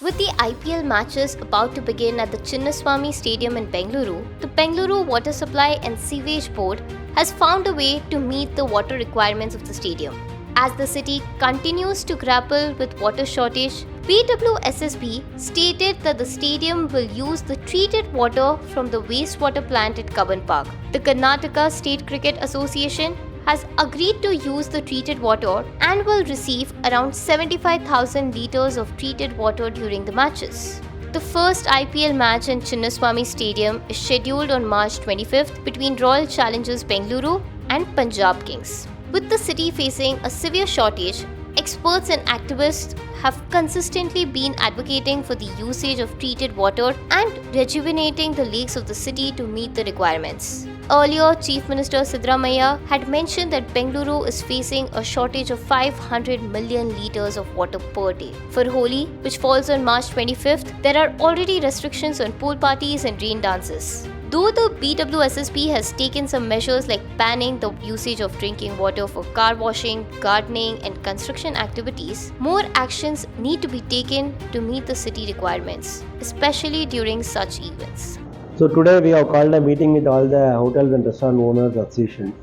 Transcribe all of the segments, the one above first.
With the IPL matches about to begin at the Chinnaswamy Stadium in Bengaluru, the Bengaluru Water Supply and Sewage Board has found a way to meet the water requirements of the stadium. As the city continues to grapple with water shortage, BWSSB stated that the stadium will use the treated water from the wastewater plant at Cubbon Park. The Karnataka State Cricket Association has agreed to use the treated water and will receive around 75,000 litres of treated water during the matches. The first IPL match in Chinnaswamy Stadium is scheduled on March 25th between Royal Challengers Bengaluru and Punjab Kings. With the city facing a severe shortage, experts and activists have consistently been advocating for the usage of treated water and rejuvenating the lakes of the city to meet the requirements. Earlier, Chief Minister Siddaramaiah had mentioned that Bengaluru is facing a shortage of 500 million litres of water per day. For Holi, which falls on March 25th, there are already restrictions on pool parties and rain dances. Though the BWSSB has taken some measures like banning the usage of drinking water for car washing, gardening and construction activities, more actions need to be taken to meet the city requirements, especially during such events. So today we have called a meeting with all the hotels and restaurant owners associations,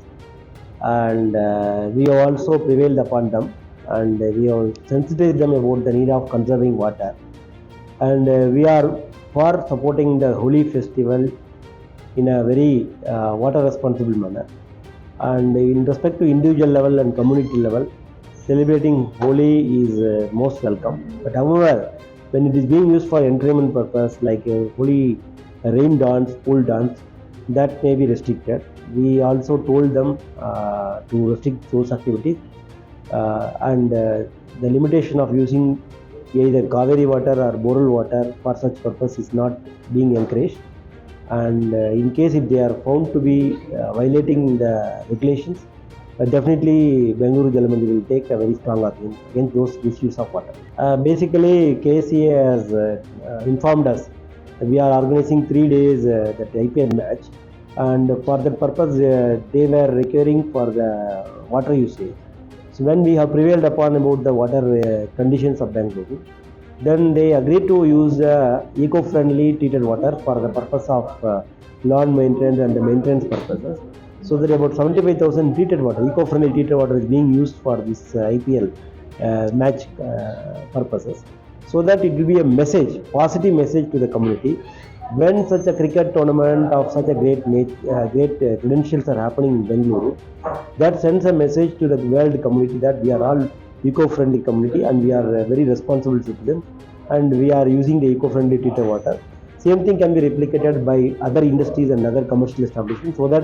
and we have also prevailed upon them, and we have sensitized them about the need of conserving water, and we are for supporting the Holi festival in a very water responsible manner. And in respect to individual level and community level, celebrating Holi is most welcome. But however, when it is being used for entertainment purpose like Holi rain dance, pool dance, that may be restricted. We also told them to restrict those activities, and the limitation of using either Kaveri water or borel water for such purpose is not being encouraged. And in case if they are found to be violating the regulations, definitely Bengaluru Jal Mandir will take a very strong action against those misuse of water. Basically, KCA has informed us that we are organizing 3 days that IPL match, and for that purpose they were requiring for the water usage. So when we have prevailed upon about the water conditions of Bengaluru, then they agreed to use eco-friendly treated water for the purpose of lawn maintenance and the maintenance purposes. So that about 75,000 treated water, eco-friendly treated water is being used for this IPL match purposes. So that it will be a message, positive message to the community. When such a cricket tournament of such a great credentials are happening in Bengaluru, that sends a message to the world community that we are all eco-friendly community and we are very responsible citizens, and we are using the eco-friendly treated water. Same thing can be replicated by other industries and other commercial establishments, so that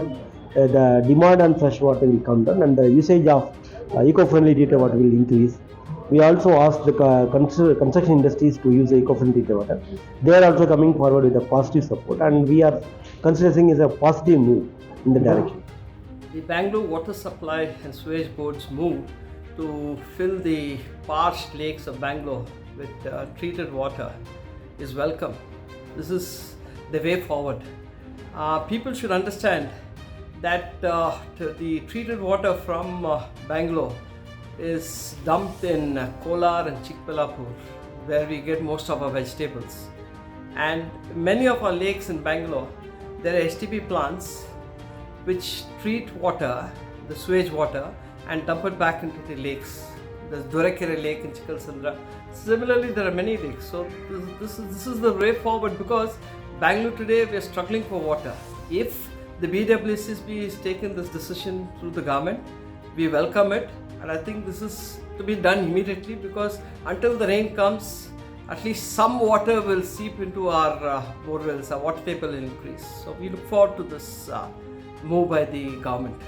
the demand on fresh water will come down and the usage of eco-friendly treated water will increase. We also asked the construction industries to use eco-friendly treated water. They are also coming forward with a positive support, and we are considering as a positive move in the direction. The Bangalore Water Supply and Sewage Board's move to fill the parched lakes of Bangalore with treated water is welcome. This is the way forward. People should understand that the treated water from Bangalore is dumped in Kolar and Chikbellapur, where we get most of our vegetables. And many of our lakes in Bangalore, there are STP plants which treat water, the sewage water, and dump it back into the lakes. There's Dorekere Lake in Chikalsandra. Similarly, there are many lakes. So this is the way forward, because Bangalore today we are struggling for water. If the BWSSB has taken this decision through the government, we welcome it, and I think this is to be done immediately, because until the rain comes, at least some water will seep into our borewells, our water table will increase. So we look forward to this move by the government.